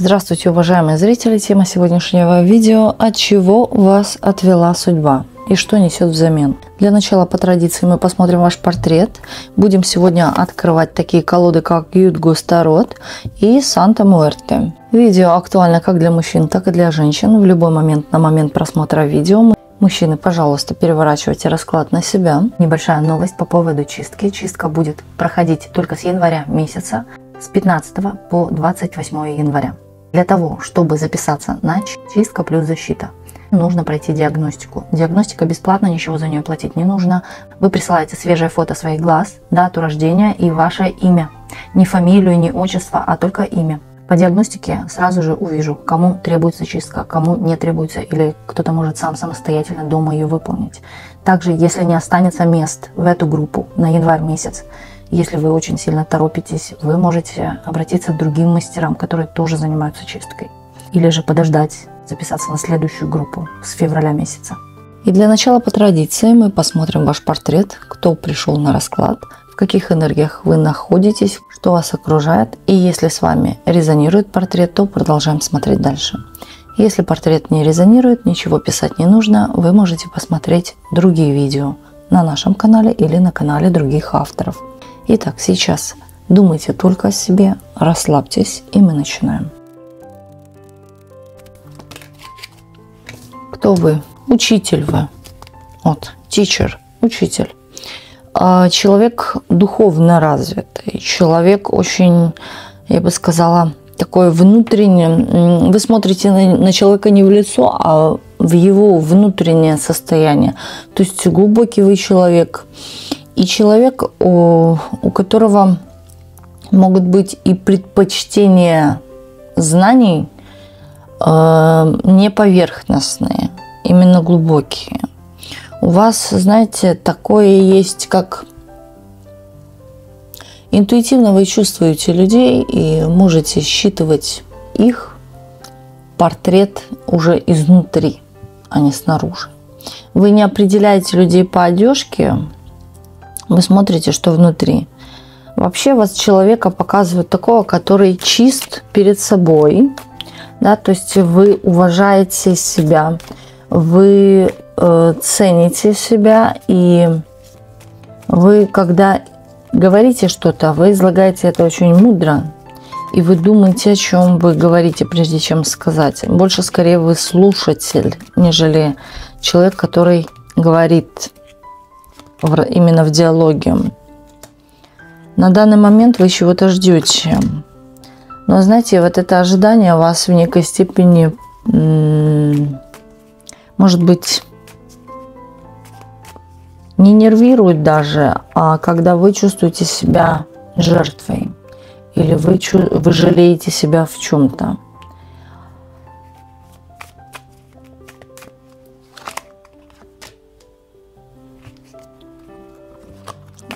Здравствуйте, уважаемые зрители! Тема сегодняшнего видео – от чего вас отвела судьба и что несет взамен. Для начала, по традиции, мы посмотрим ваш портрет. Будем сегодня открывать такие колоды, как Юдгос Тарот и Санта Муэрте. Видео актуально как для мужчин, так и для женщин. В любой момент, на момент просмотра видео, мужчины, пожалуйста, переворачивайте расклад на себя. Небольшая новость по поводу чистки. Чистка будет проходить только с января месяца, с 15 по 28 января. Для того, чтобы записаться на чистка плюс защита, нужно пройти диагностику. Диагностика бесплатна, ничего за нее платить не нужно. Вы присылаете свежее фото своих глаз, дату рождения и ваше имя. Не фамилию, не отчество, а только имя. По диагностике сразу же увижу, кому требуется чистка, кому не требуется, или кто-то может сам самостоятельно дома ее выполнить. Также, если не останется мест в эту группу на январь месяц, если вы очень сильно торопитесь, вы можете обратиться к другим мастерам, которые тоже занимаются чисткой. Или же подождать, записаться на следующую группу с февраля месяца. И для начала, по традиции, мы посмотрим ваш портрет, кто пришел на расклад, в каких энергиях вы находитесь, что вас окружает. И если с вами резонирует портрет, то продолжаем смотреть дальше. Если портрет не резонирует, ничего писать не нужно, вы можете посмотреть другие видео на нашем канале или на канале других авторов. Итак, сейчас думайте только о себе, расслабьтесь, и мы начинаем. Кто вы? Учитель вы. Вот, teacher, учитель. Человек духовно развитый, человек очень, я бы сказала, такой внутренний. Вы смотрите на человека не в лицо, а в его внутреннее состояние. То есть глубокий вы человек. И человек, у которого могут быть и предпочтения знаний не поверхностные, именно глубокие. У вас, знаете, такое есть, как интуитивно вы чувствуете людей и можете считывать их портрет уже изнутри, а не снаружи. Вы не определяете людей по одежке, вы смотрите, что внутри. Вообще вас человека показывают такого, который чист перед собой. Да, то есть вы уважаете себя, вы цените себя. И вы, когда говорите что-то, вы излагаете это очень мудро. И вы думаете, о чем вы говорите, прежде чем сказать. Больше, скорее, вы слушатель, нежели человек, который говорит именно в диалоге. На данный момент вы чего-то ждете. Но знаете, вот это ожидание вас в некой степени, может быть, не нервирует даже, а когда вы чувствуете себя жертвой или вы жалеете себя в чем-то.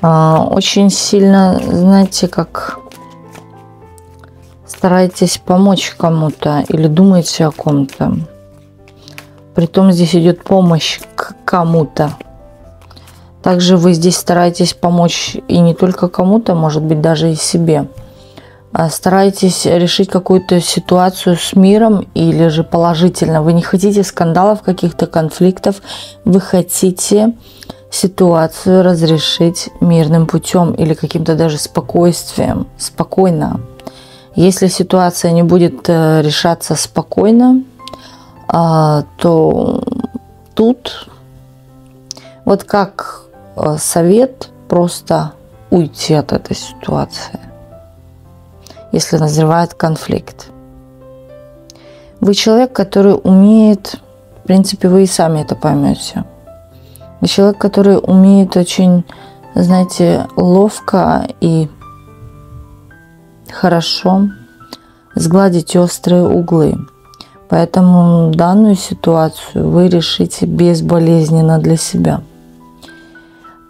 Очень сильно, знаете, как стараетесь помочь кому-то или думаете о ком-то. Притом здесь идет помощь к кому-то. Также вы здесь стараетесь помочь и не только кому-то, может быть, даже и себе. Стараетесь решить какую-то ситуацию с миром или же положительно. Вы не хотите скандалов, каких-то конфликтов. Вы хотите ситуацию разрешить мирным путем или каким-то даже спокойствием, спокойно. Если ситуация не будет решаться спокойно, то тут вот как совет просто уйти от этой ситуации, если назревает конфликт. Вы человек, который умеет, в принципе, вы и сами это поймете. Вы человек, который умеет очень, знаете, ловко и хорошо сгладить острые углы. Поэтому данную ситуацию вы решите безболезненно для себя.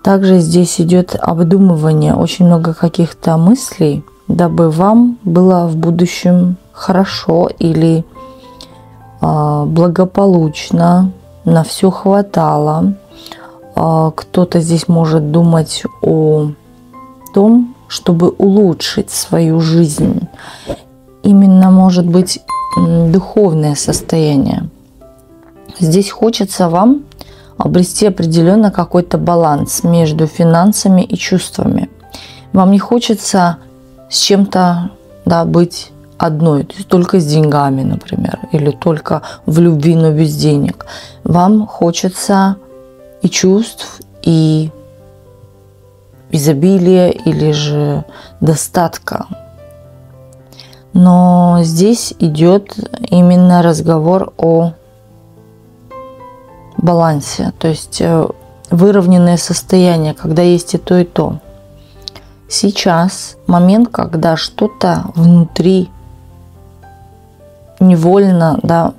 Также здесь идет обдумывание, очень много каких-то мыслей, дабы вам было в будущем хорошо или благополучно, на все хватало. Кто-то здесь может думать о том, чтобы улучшить свою жизнь. именно может быть духовное состояние. Здесь хочется вам обрести определенно какой-то баланс между финансами и чувствами. Вам не хочется с чем-то, да, быть одной, то есть только с деньгами, например, или только в любви, но без денег. Вам хочется и чувств, и изобилия, или же достатка. Но здесь идет именно разговор о балансе, то есть выровненное состояние, когда есть и то, и то. Сейчас момент, когда что-то внутри невольно, да,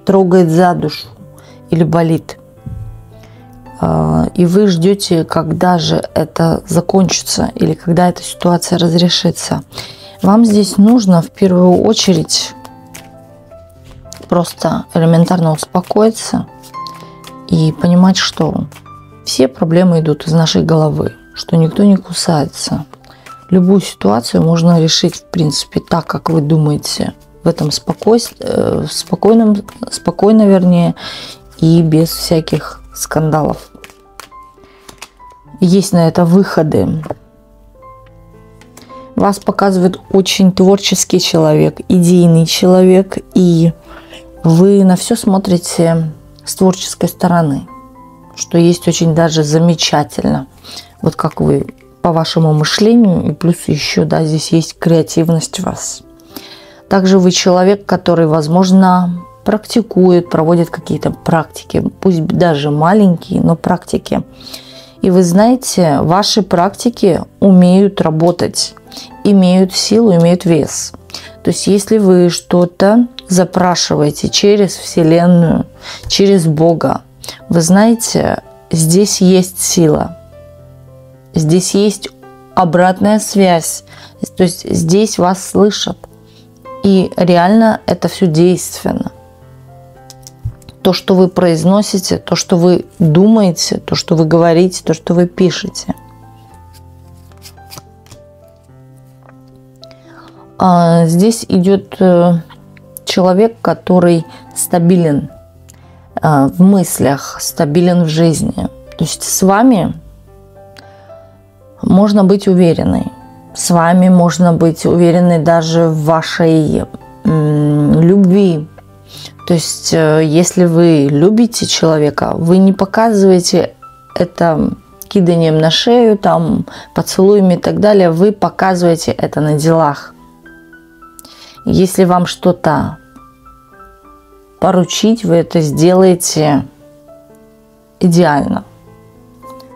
трогает за душу или болит. И вы ждете, когда же это закончится или когда эта ситуация разрешится. Вам здесь нужно в первую очередь просто элементарно успокоиться и понимать, что все проблемы идут из нашей головы, что никто не кусается. Любую ситуацию можно решить, в принципе, так, как вы думаете, в этом спокойно, вернее, и без всяких скандалов. Есть на это выходы. Вас показывает очень творческий человек, идейный человек, и вы на все смотрите с творческой стороны, что есть очень даже замечательно. Вот как вы по вашему мышлению, и плюс еще, да, здесь есть креативность у вас. Также вы человек, который, возможно, практикует, проводит какие-то практики, пусть даже маленькие, но практики. И вы знаете, ваши практики умеют работать, имеют силу, имеют вес. То есть если вы что-то запрашиваете через Вселенную, через Бога, вы знаете, здесь есть сила, здесь есть обратная связь, то есть здесь вас слышат. И реально это все действенно. То, что вы произносите, то, что вы думаете, то, что вы говорите, то, что вы пишете. Здесь идет человек, который стабилен в мыслях, стабилен в жизни. То есть с вами можно быть уверенной. С вами можно быть уверенной даже в вашей любви. То есть, если вы любите человека, вы не показываете это киданием на шею, там, поцелуями и так далее. Вы показываете это на делах. Если вам что-то поручить, вы это сделаете идеально.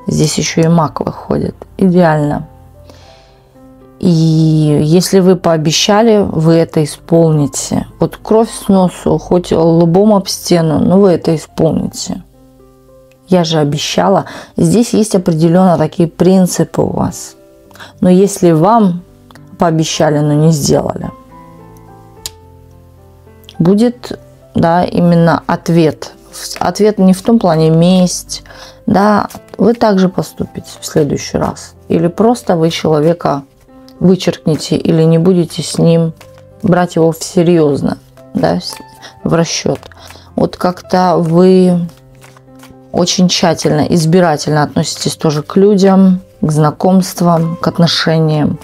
Здесь еще и маг выходит. Идеально. И если вы пообещали, вы это исполните. Вот кровь с носу, хоть лбом об стену, но вы это исполните. Я же обещала. Здесь есть определенно такие принципы у вас. Но если вам пообещали, но не сделали, будет, да, именно ответ. Ответ не в том плане месть, да, вы также поступите в следующий раз. Или просто вы человека вычеркните или не будете с ним брать его всерьезно, да, в расчет. Вот как-то вы очень тщательно, избирательно относитесь тоже к людям, к знакомствам, к отношениям.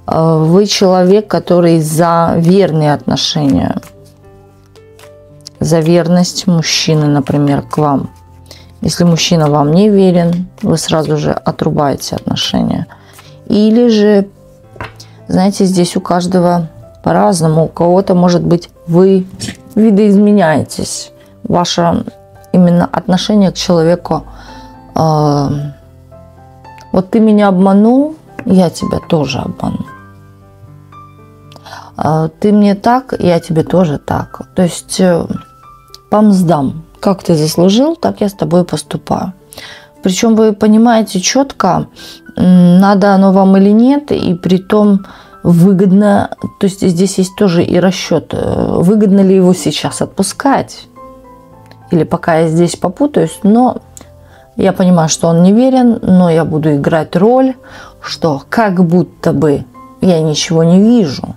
Вы человек, который за верные отношения, за верность мужчины, например, к вам. Если мужчина вам не верен, вы сразу же отрубаете отношения. Или же, знаете, здесь у каждого по-разному. У кого-то, может быть, вы видоизменяетесь. Ваше именно отношение к человеку. Вот ты меня обманул, я тебя тоже обману. Ты мне так, я тебе тоже так. То есть по мздам. Как ты заслужил, так я с тобой поступаю. Причем вы понимаете четко, надо оно вам или нет, и при том выгодно, то есть здесь есть тоже и расчет, выгодно ли его сейчас отпускать, или пока я здесь попутаюсь, но я понимаю, что он неверен, но я буду играть роль, что как будто бы я ничего не вижу,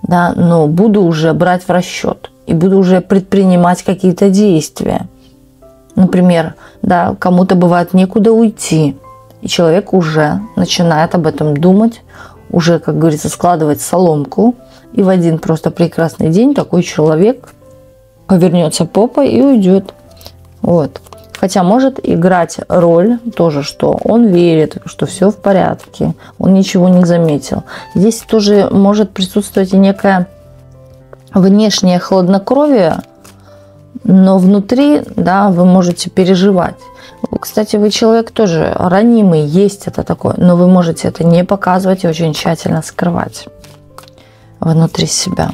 да, но буду уже брать в расчет и буду уже предпринимать какие-то действия. Например, да, кому-то бывает некуда уйти, и человек уже начинает об этом думать, уже, как говорится, складывать соломку, и в один просто прекрасный день такой человек повернется попой и уйдет. Вот. Хотя может играть роль тоже, что он верит, что все в порядке, он ничего не заметил. Здесь тоже может присутствовать и некое внешнее хладнокровие, но внутри, да, вы можете переживать. Кстати, вы человек тоже ранимый, есть это такое, но вы можете это не показывать и очень тщательно скрывать внутри себя.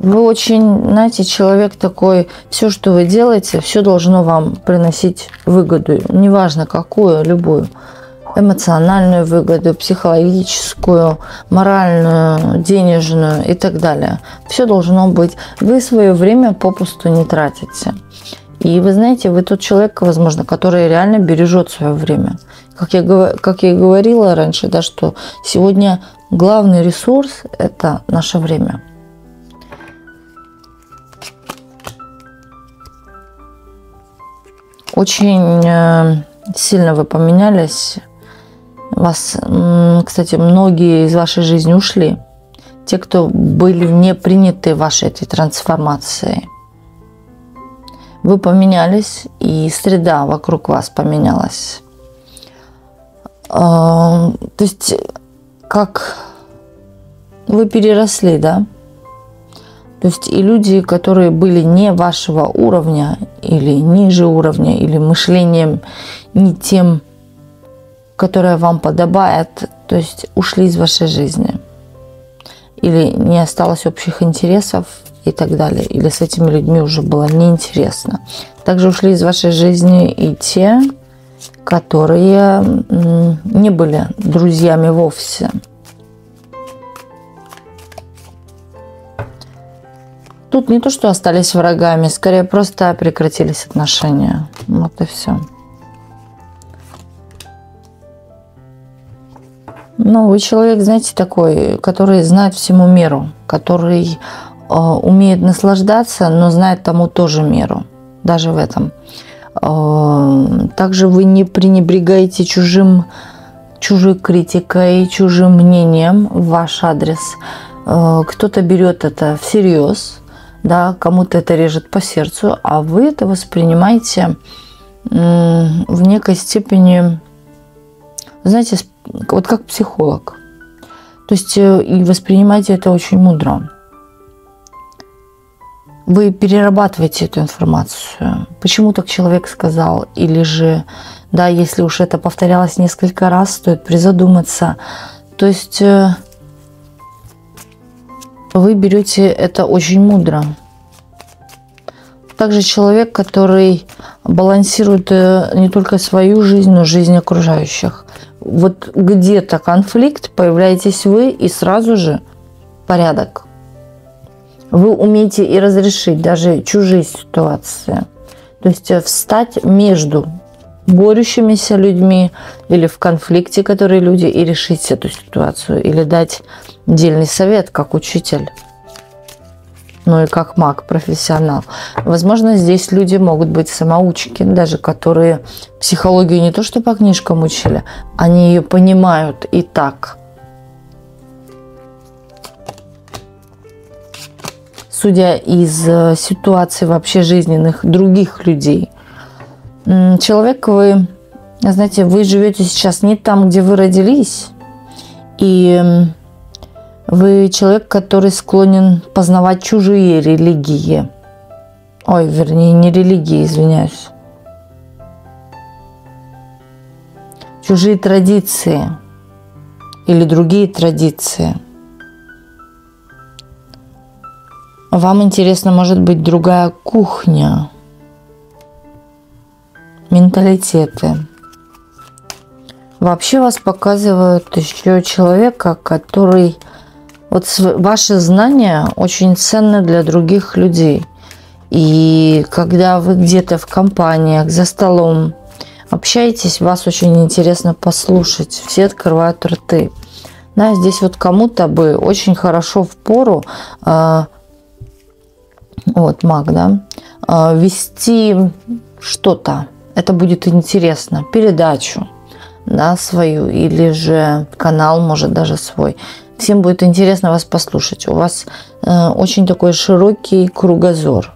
Вы очень, знаете, человек такой, все, что вы делаете, все должно вам приносить выгоду, неважно какую, любую. Эмоциональную выгоду, психологическую, моральную, денежную и так далее. Все должно быть. Вы свое время попусту не тратите. И вы знаете, вы тот человек, возможно, который реально бережет свое время. Как я и говорила раньше, да, что сегодня главный ресурс – это наше время. Очень сильно вы поменялись. Вас, кстати, многие из вашей жизни ушли. Те, кто были не приняты вашей этой трансформацией. Вы поменялись, и среда вокруг вас поменялась. То есть, как вы переросли, да? То есть и люди, которые были не вашего уровня, или ниже уровня, или мышлением не тем, которое вам подобает, то есть ушли из вашей жизни. Или не осталось общих интересов и так далее. Или с этими людьми уже было неинтересно. Также ушли из вашей жизни и те, которые не были друзьями вовсе. Тут не то, что остались врагами, скорее просто прекратились отношения. Вот и все. Ну, вы человек, знаете, такой, который знает всему меру, который умеет наслаждаться, но знает тому тоже меру, даже в этом. Также вы не пренебрегаете чужой критикой, чужим мнением в ваш адрес. Кто-то берет это всерьез, да, кому-то это режет по сердцу, а вы это воспринимаете в некой степени, знаете, вот как психолог. То есть и воспринимаете это очень мудро. Вы перерабатываете эту информацию. Почему так человек сказал? Или же, да, если уж это повторялось несколько раз, стоит призадуматься. То есть вы берете это очень мудро. Также человек, который балансирует не только свою жизнь, но и жизнь окружающих. Вот где-то конфликт, появляетесь вы, и сразу же порядок. Вы умеете и разрешить даже чужие ситуации. То есть встать между борющимися людьми или в конфликте, которые люди, и решить эту ситуацию. Или дать дельный совет, как учитель. Ну и как маг, профессионал. Возможно, здесь люди могут быть самоучки, даже которые психологию не то что по книжкам учили, они ее понимают и так. Судя из ситуаций вообще жизненных других людей, человек, вы, знаете, вы живете сейчас не там, где вы родились, и вы человек, который склонен познавать чужие религии. Ой, вернее, не религии, извиняюсь. Чужие традиции или другие традиции. Вам интересна, может быть, другая кухня, менталитеты. Вообще вас показывают еще человека, который... Вот ваши знания очень ценны для других людей. И когда вы где-то в компаниях, за столом, Общаетесь, вас очень интересно послушать. Все открывают рты. Да, здесь вот кому-то бы очень хорошо впору, вот маг, да, вести что-то. Это будет интересно. Передачу, да, свою, или же канал, может, даже свой. Всем будет интересно вас послушать. У вас очень такой широкий кругозор.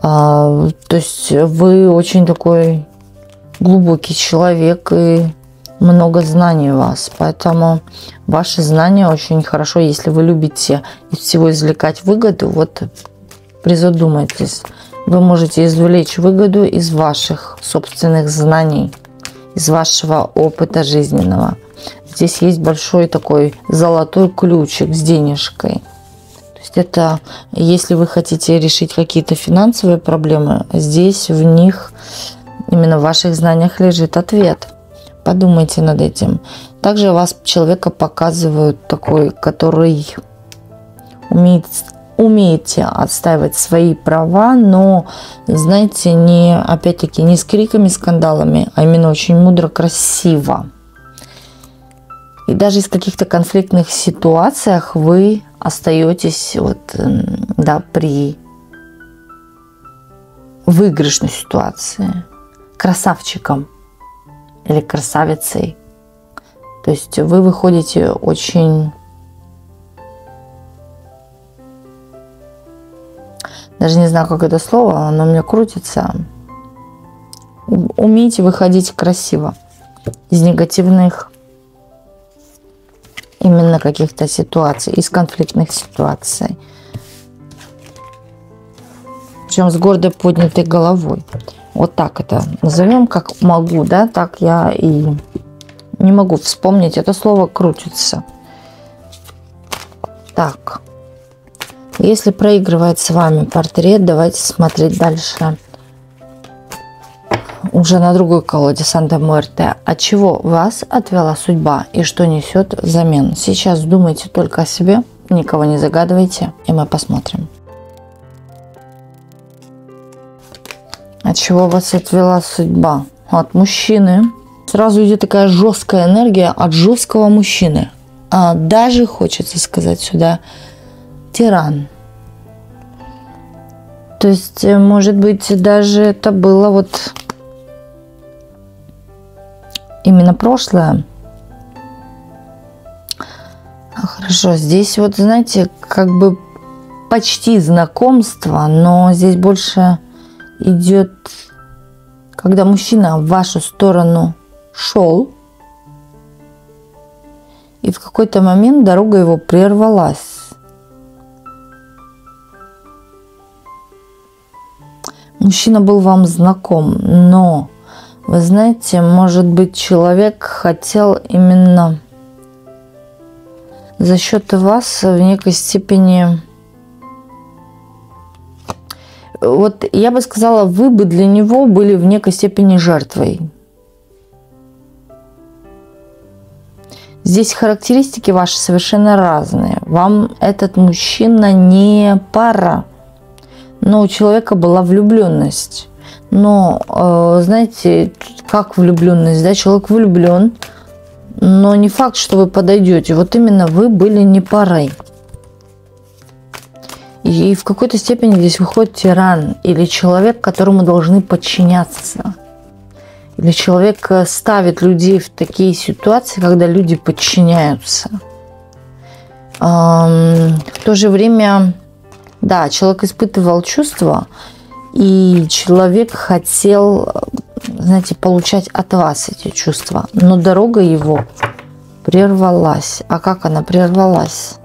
То есть вы очень такой глубокий человек и много знаний у вас. Поэтому ваши знания очень хорошо, если вы любите из всего извлекать выгоду, вот призадумайтесь. Вы можете извлечь выгоду из ваших собственных знаний, из вашего опыта жизненного. Здесь есть большой такой золотой ключик с денежкой. То есть это, если вы хотите решить какие-то финансовые проблемы, здесь в них, именно в ваших знаниях лежит ответ. Подумайте над этим. Также вас человека показывают такой, который умеете отстаивать свои права, но, знаете, не, опять-таки, не с криками, скандалами, а именно очень мудро, красиво. И даже из каких-то конфликтных ситуациях вы остаетесь вот, да, при выигрышной ситуации красавчиком или красавицей. То есть вы выходите очень... Даже не знаю, как это слово, оно у меня крутится. Умеете выходить красиво из негативных именно каких-то ситуаций, из конфликтных ситуаций. Причем с гордо поднятой головой. Вот так это назовем, как могу, да, так я и не могу вспомнить. Это слово крутится. Так. Если проигрывает с вами портрет, давайте смотреть дальше. Уже на другой колоде Санта-Муэрте. От чего вас отвела судьба и что несет взамен? Сейчас думайте только о себе, никого не загадывайте, и мы посмотрим. От чего вас отвела судьба? От мужчины. Сразу идет такая жесткая энергия от жесткого мужчины. А даже хочется сказать сюда тиран. То есть, может быть, даже это было вот именно прошлое. Хорошо, здесь вот, знаете, как бы почти знакомство, но здесь больше идет, когда мужчина в вашу сторону шел, и в какой-то момент дорога его прервалась. Мужчина был вам знаком, но, вы знаете, может быть, человек хотел именно за счет вас в некой степени... Вот я бы сказала, вы бы для него были в некой степени жертвой. Здесь характеристики ваши совершенно разные. Вам этот мужчина не пара, но у человека была влюбленность. Но, знаете, как влюбленность, да, человек влюблен, но не факт, что вы подойдете. Вот именно вы были не парой. И в какой-то степени здесь выходит тиран или человек, которому должны подчиняться. Или человек ставит людей в такие ситуации, когда люди подчиняются. В то же время, да, человек испытывал чувства, и человек хотел, знаете, получать от вас эти чувства. Но дорога его прервалась. А как она прервалась?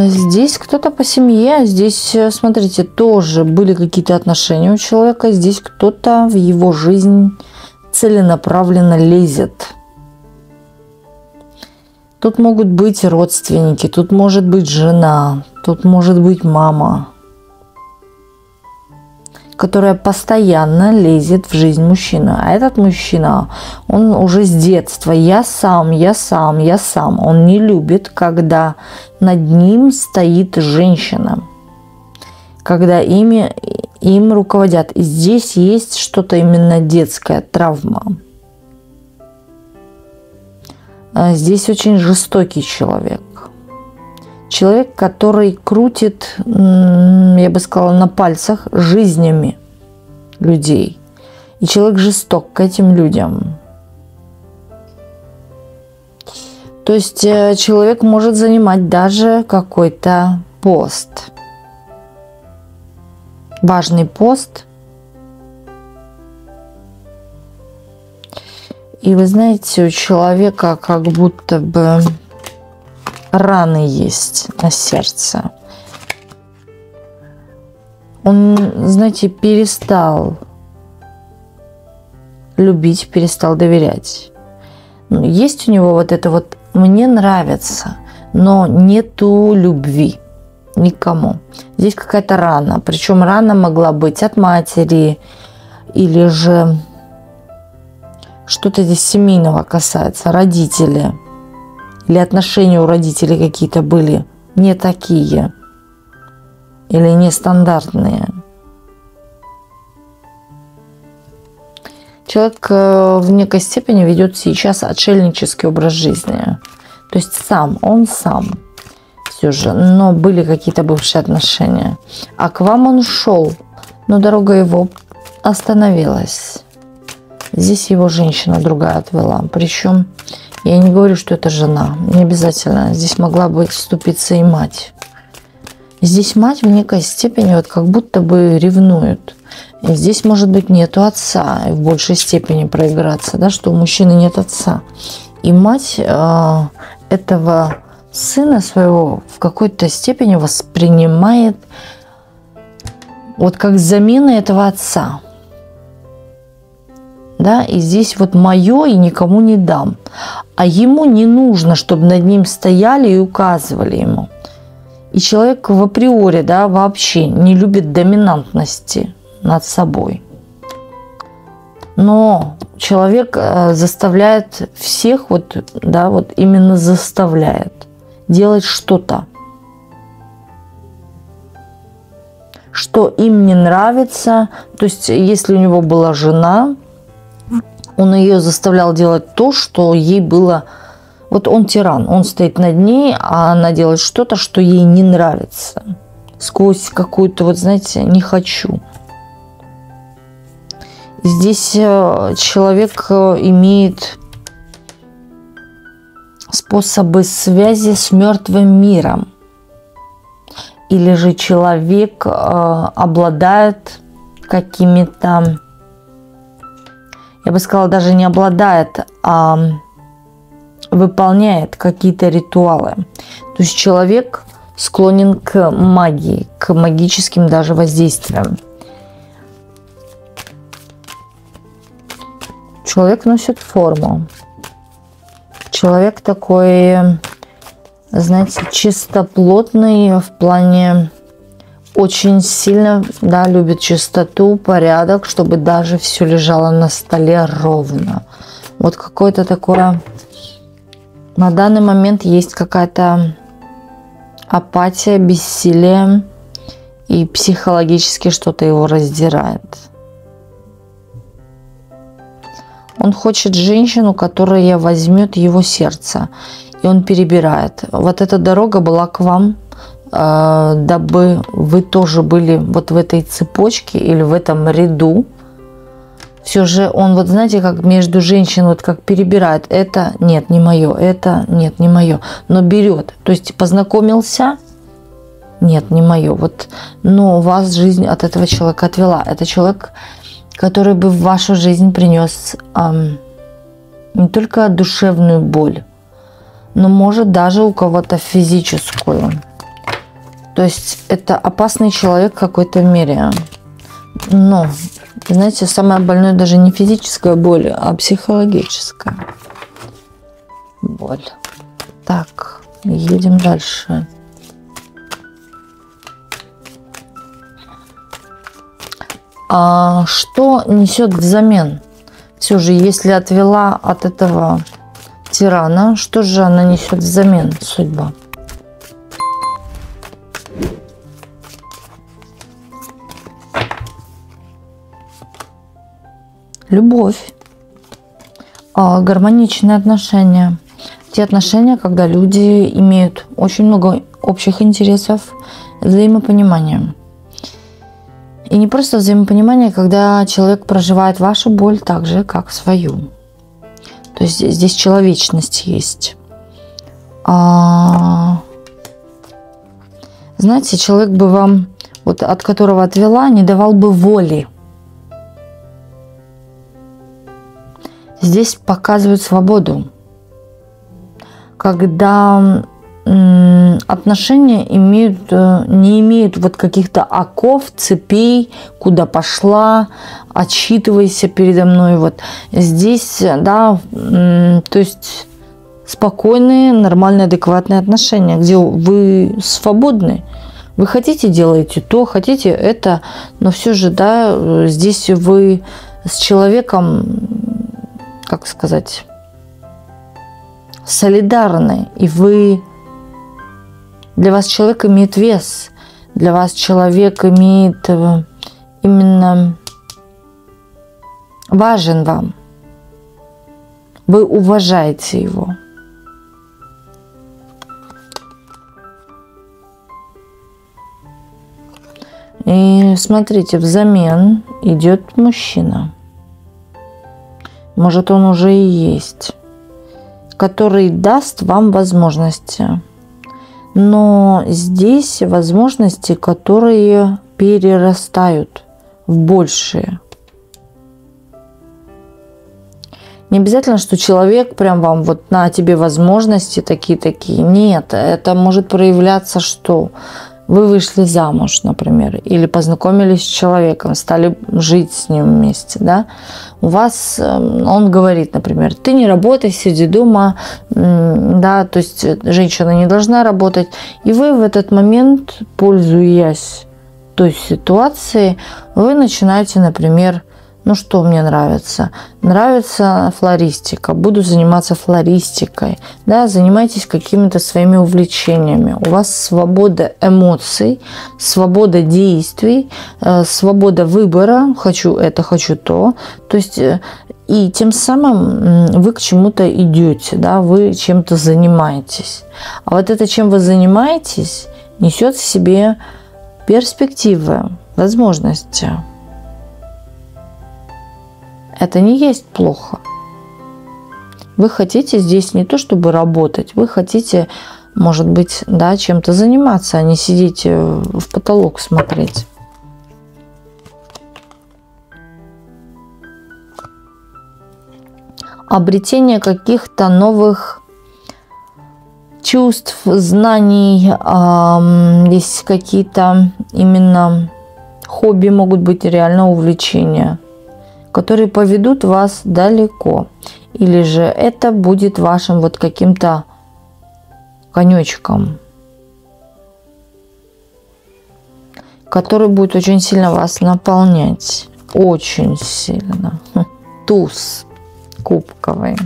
Здесь кто-то по семье, здесь, смотрите, тоже были какие-то отношения у человека, здесь кто-то в его жизнь целенаправленно лезет. Тут могут быть родственники, тут может быть жена, тут может быть мама. которая постоянно лезет в жизнь мужчины. А этот мужчина, он уже с детства я сам. Он не любит, когда над ним стоит женщина, когда им руководят. И здесь есть что-то именно детская травма. Здесь очень жестокий человек. Человек, который крутит, я бы сказала, на пальцах жизнями людей. И человек жесток к этим людям. То есть человек может занимать даже какой-то пост. Важный пост. И вы знаете, у человека как будто бы раны есть на сердце. Он, знаете, перестал любить, перестал доверять. Есть у него вот это вот «мне нравится», но нету любви никому. Здесь какая-то рана. Причем рана могла быть от матери или же что-то здесь семейного касается, родители. Или отношения у родителей какие-то были не такие или нестандартные. Человек в некой степени ведет сейчас отшельнический образ жизни. То есть он сам все же, но были какие-то бывшие отношения. А к вам он шел, но дорога его остановилась. Здесь его женщина другая отвела. Причем я не говорю, что это жена. Не обязательно. Здесь могла быть вступиться и мать. Здесь мать в некой степени вот как будто бы ревнует. И здесь, может быть, нету отца. И в большей степени проиграться, да, что у мужчины нет отца. И мать этого сына своего в какой-то степени воспринимает вот как замена этого отца. Да, и здесь вот мое и никому не дам. А ему не нужно, чтобы над ним стояли и указывали ему. И человек в априори, да, вообще не любит доминантности над собой. Но человек заставляет всех, вот, да, вот именно заставляет делать что-то, что им не нравится. То есть, если у него была жена, он ее заставлял делать то, что ей было... Вот он тиран, он стоит над ней, а она делает что-то, что ей не нравится. Сквозь какую-то, вот знаете, не хочу. Здесь человек имеет способы связи с мертвым миром. Или же человек обладает какими-то... Я бы сказала, даже не обладает, а выполняет какие-то ритуалы. То есть человек склонен к магии, к магическим даже воздействиям. Человек носит форму. Человек такой, знаете, чистоплотный в плане... Очень сильно, да, любит чистоту, порядок, чтобы даже все лежало на столе ровно. Вот какое-то такое... На данный момент есть какая-то апатия, бессилие, и психологически что-то его раздирает. Он хочет женщину, которая возьмет его сердце, и он перебирает. Вот эта дорога была к вам, дабы вы тоже были вот в этой цепочке или в этом ряду. Все же он, вот знаете, как между женщин, вот как перебирает. Это нет, не мое, это нет, не мое. Но берет. То есть познакомился, нет, не мое. Вот, но вас жизнь от этого человека отвела. Это человек, который бы в вашу жизнь принес не только душевную боль, но может даже у кого-то физическую. То есть это опасный человек в какой-то мере. Но, знаете, самое больное даже не физическая боль, а психологическая боль. Так, едем дальше. А что несет взамен? Все же, если отвела от этого тирана, что же она несет взамен, судьба? Любовь, гармоничные отношения. Те отношения, когда люди имеют очень много общих интересов, взаимопонимание. И не просто взаимопонимание, когда человек проживает вашу боль так же, как свою. То есть здесь человечность есть. Знаете, человек бы вам, вот от которого отвела, не давал бы воли. Здесь показывают свободу. Когда отношения не имеют вот каких-то оков, цепей, куда пошла, отчитывайся передо мной. Вот здесь, да, то есть спокойные, нормальные, адекватные отношения, где вы свободны. Вы хотите, делаете то, хотите это, но все же, да, здесь вы с человеком, как сказать, солидарны, и для вас человек имеет вес, для вас человек имеет именно важен вам. Вы уважаете его. И смотрите, взамен идет мужчина. Может, он уже и есть, который даст вам возможности. Но здесь возможности, которые перерастают в большие. Не обязательно, что человек прям вам вот на тебе возможности такие-такие. Нет, это может проявляться, что вы вышли замуж, например, или познакомились с человеком, стали жить с ним вместе, да. У вас, он говорит, например, ты не работай, сиди дома, да, то есть женщина не должна работать. И вы в этот момент, пользуясь той ситуацией, вы начинаете, например, ну что мне нравится? Нравится флористика. Буду заниматься флористикой. Да, занимайтесь какими-то своими увлечениями. У вас свобода эмоций, свобода действий, свобода выбора. Хочу это, хочу то. То есть и тем самым вы к чему-то идете, да, вы чем-то занимаетесь. А вот это, чем вы занимаетесь, несет в себе перспективы, возможности. Это не есть плохо. Вы хотите здесь не то, чтобы работать, вы хотите, может быть, да, чем-то заниматься, а не сидеть в потолок смотреть. Обретение каких-то новых чувств, знаний, есть какие-то именно хобби, могут быть реально увлечения, которые поведут вас далеко. Или же это будет вашим вот каким-то конечком, который будет очень сильно вас наполнять. Очень сильно. Туз кубковый.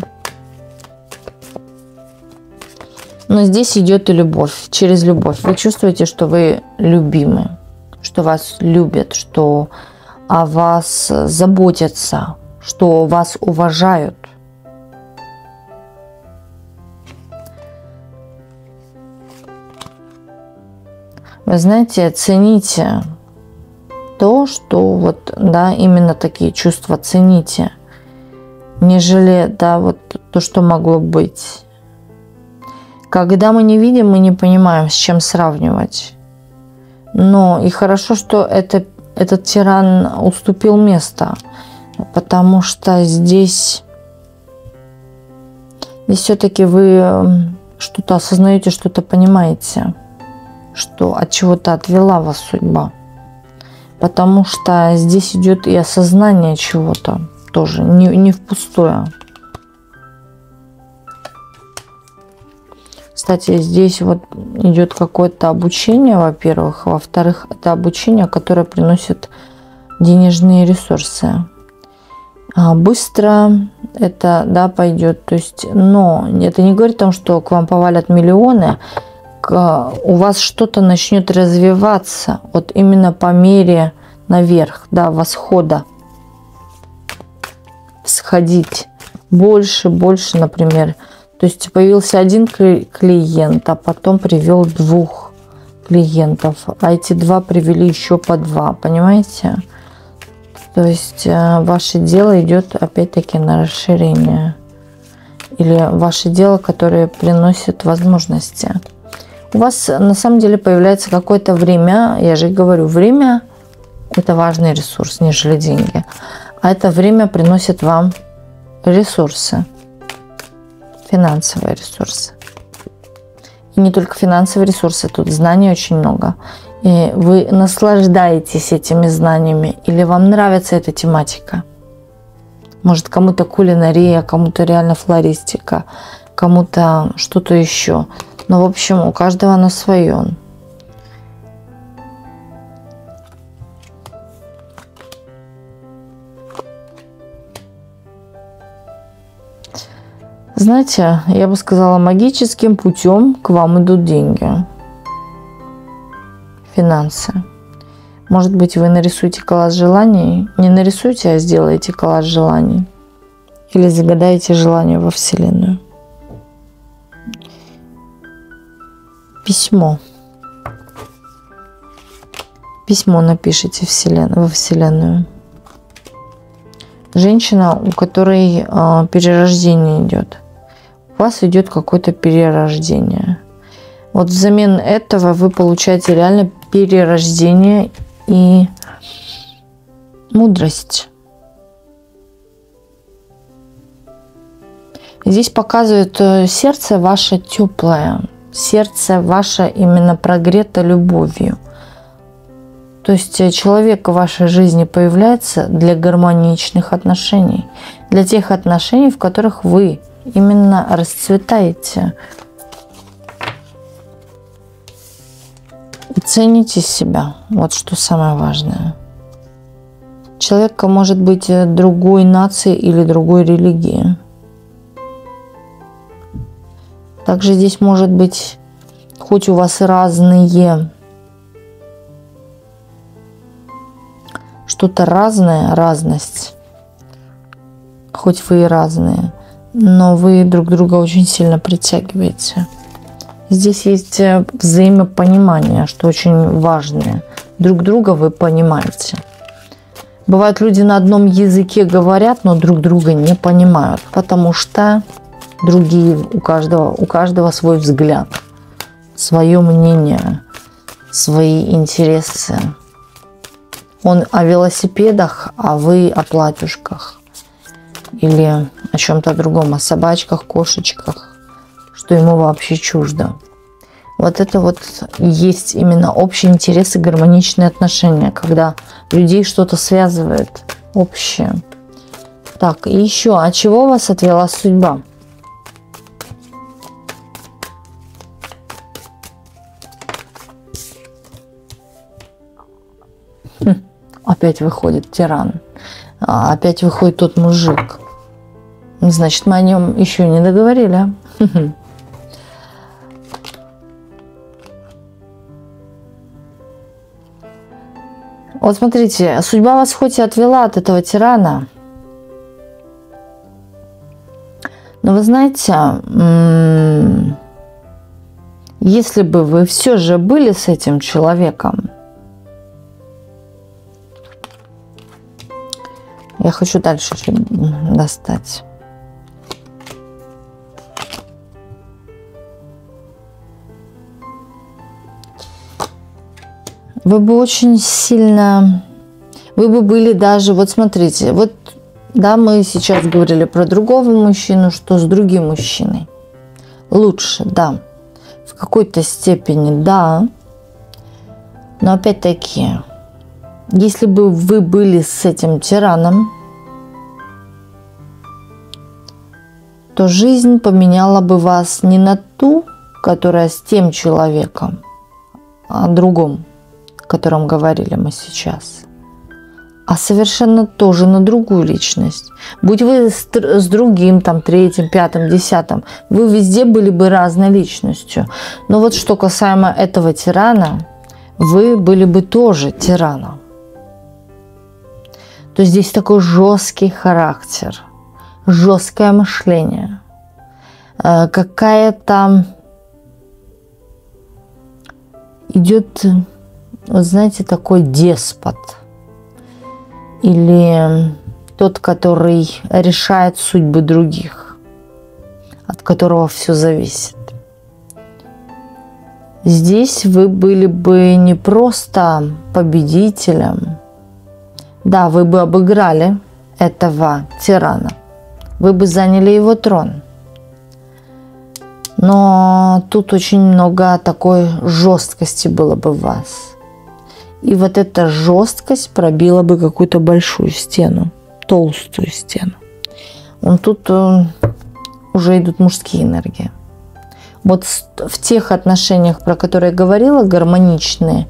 Но здесь идет и любовь. Через любовь. Вы чувствуете, что вы любимы, что вас любят, что о вас заботятся, что вас уважают. Вы знаете, цените то, что вот, да, именно такие чувства цените, нежели, да, вот то, что могло быть. Когда мы не видим, мы не понимаем, с чем сравнивать. Но и хорошо, что этот тиран уступил место, потому что здесь все-таки вы что-то осознаете, что-то понимаете, что от чего-то отвела вас судьба. Потому что здесь идет и осознание чего-то тоже, не впустую. Кстати, здесь вот идет какое-то обучение, во-первых. Во-вторых, это обучение, которое приносит денежные ресурсы. Быстро это, да, пойдет. То есть, но это не говорит о том, что к вам повалят миллионы. У вас что-то начнет развиваться вот именно по мере наверх, да, восхода. Всходить больше, например. То есть появился один клиент, а потом привел 2 клиентов, а эти 2 привели еще по 2, понимаете? То есть ваше дело идет опять-таки на расширение. Или ваше дело, которое приносит возможности. У вас на самом деле появляется какое-то время, я же говорю, время – это важный ресурс, нежели деньги. А это время приносит вам ресурсы, финансовые ресурсы. И не только финансовые ресурсы, тут знаний очень много. И вы наслаждаетесь этими знаниями, или вам нравится эта тематика. Может, кому-то кулинария, кому-то реально флористика, кому-то что-то еще. Но, в общем, у каждого оно свое. Знаете, я бы сказала, магическим путем к вам идут деньги, финансы. Может быть, вы нарисуете коллаж желаний, не нарисуйте, а сделаете коллаж желаний. Или загадаете желание во Вселенную. Письмо. Письмо напишите во Вселенную. Женщина, у которой перерождение идет. У вас идет какое-то перерождение. Вот взамен этого вы получаете реально перерождение и мудрость. Здесь показывает сердце ваше теплое, сердце ваше именно прогрето любовью. То есть человек в вашей жизни появляется для гармоничных отношений, для тех отношений, в которых вы именно расцветаете. И цените себя. Вот что самое важное. Человек может быть другой нации или другой религии. Также здесь может быть, хоть у вас и разные, что-то разное, разность, хоть вы и разные, но вы друг друга очень сильно притягиваете. Здесь есть взаимопонимание, что очень важное. Друг друга вы понимаете. Бывают, люди на одном языке говорят, но друг друга не понимают, потому что другие, у каждого свой взгляд, свое мнение, свои интересы. Он о велосипедах, а вы о платьюшках. Или о чем-то другом, о собачках, кошечках, что ему вообще чуждо. Вот это вот есть именно общие интересы, гармоничные отношения, когда людей что-то связывает общее. Так, и еще, от чего вас отвела судьба? Опять выходит тиран. Опять выходит тот мужик. Значит, мы о нем еще не договорили. Вот смотрите, судьба вас хоть и отвела от этого тирана, но вы знаете, если бы вы все же были с этим человеком, я хочу дальше достать. Вы бы очень сильно, вы бы были даже, вот смотрите, вот, да, мы сейчас говорили про другого мужчину, что с другим мужчиной. Лучше, да, в какой-то степени, да, но опять-таки, если бы вы были с этим тираном, то жизнь поменяла бы вас не на ту, которая с тем человеком, а другом, о котором говорили мы сейчас. а совершенно тоже на другую личность. Будь вы с другим, там, третьим, пятым, десятым, вы везде были бы разной личностью. Но вот что касаемо этого тирана, вы были бы тоже тираном. То есть здесь такой жесткий характер, жесткое мышление, какая-то идет, вот знаете, такой деспот. Или тот, который решает судьбы других, от которого все зависит. Здесь вы были бы не просто победителем, да, вы бы обыграли этого тирана, вы бы заняли его трон. Но тут очень много такой жесткости было бы в вас. И вот эта жесткость пробила бы какую-то большую стену, толстую стену. Тут уже идут мужские энергии. Вот в тех отношениях, про которые я говорила, гармоничные,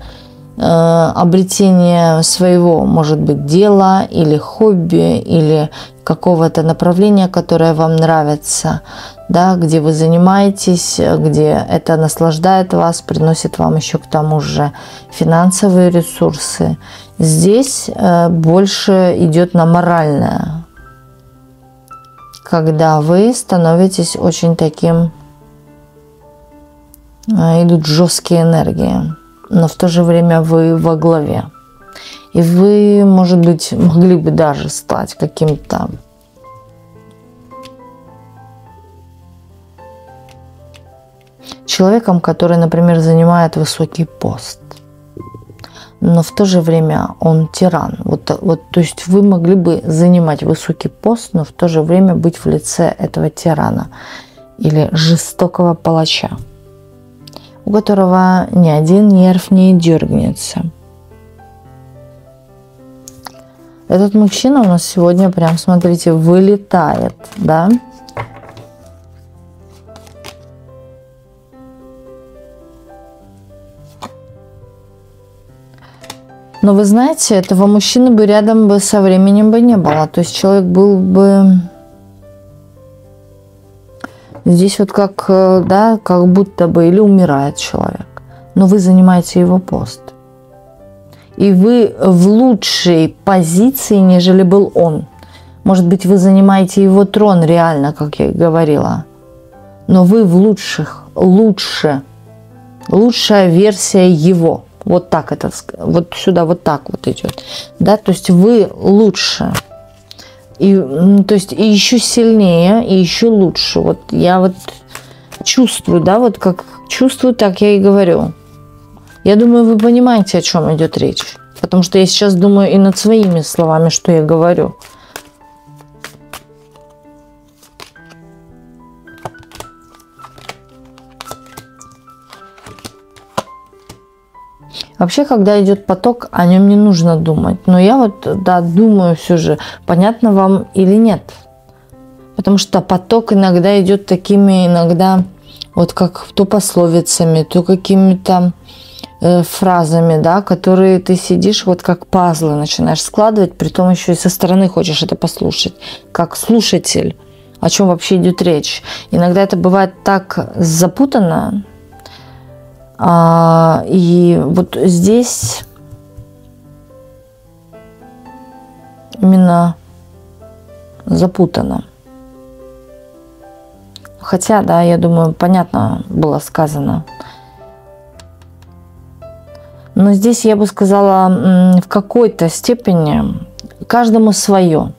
обретение своего, может быть, дела или хобби, или какого-то направления, которое вам нравится, да, где вы занимаетесь, где это наслаждает вас, приносит вам еще к тому же финансовые ресурсы. Здесь больше идет на моральное, когда вы становитесь очень таким, идут жесткие энергии, но в то же время вы во главе. И вы, может быть, могли бы даже стать каким-то человеком, который, например, занимает высокий пост, но в то же время он тиран. То есть вы могли бы занимать высокий пост, но в то же время быть в лице этого тирана или жестокого палача, у которого ни один нерв не дергнется. Этот мужчина у нас сегодня прям, смотрите, вылетает, да? Но вы знаете, этого мужчины бы рядом бы со временем бы не было. То есть человек был бы здесь вот как, да, как будто бы или умирает человек. Но вы занимаете его пост. И вы в лучшей позиции, нежели был он. Может быть, вы занимаете его трон реально, как я и говорила. Но вы в лучшая версия его. Вот так это, вот сюда вот так вот идет. Да, то есть вы лучше. И, то есть и еще сильнее, и еще лучше. Вот я вот чувствую, да, вот как чувствую, так я и говорю. Я думаю, вы понимаете, о чем идет речь. Потому что я сейчас думаю и над своими словами, что я говорю. Вообще, когда идет поток, о нем не нужно думать. Но я вот, да, думаю все же, понятно вам или нет. Потому что поток иногда идет такими, иногда вот как то пословицами, то какими-то фразами, да, которые ты сидишь вот как пазлы начинаешь складывать, притом еще и со стороны хочешь это послушать, как слушатель, о чем вообще идет речь. Иногда это бывает так запутанно, и вот здесь именно запутано. Хотя, да, я думаю, понятно было сказано. Но здесь я бы сказала, в какой-то степени каждому свое,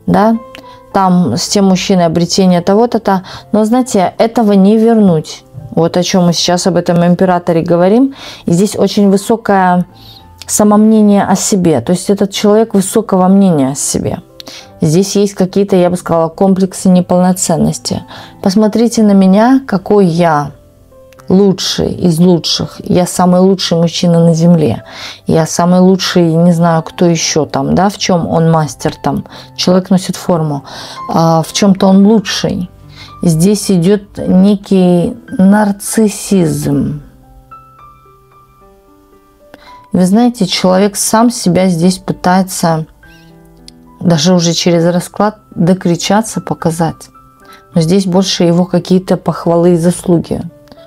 да. Там с тем мужчиной обретение того-то, но, знаете, этого не вернуть. Вот о чем мы сейчас об этом императоре говорим. И здесь очень высокое самомнение о себе. То есть этот человек высокого мнения о себе. Здесь есть какие-то, я бы сказала, комплексы неполноценности. Посмотрите на меня, какой я лучший из лучших. Я самый лучший мужчина на земле. Я самый лучший, не знаю, кто еще там, да, в чем он мастер там. Человек носит форму. В чем-то он лучший. Здесь идет некий нарциссизм. Вы знаете, человек сам себя здесь пытается даже уже через расклад докричаться, показать. Но здесь больше его какие-то похвалы и заслуги.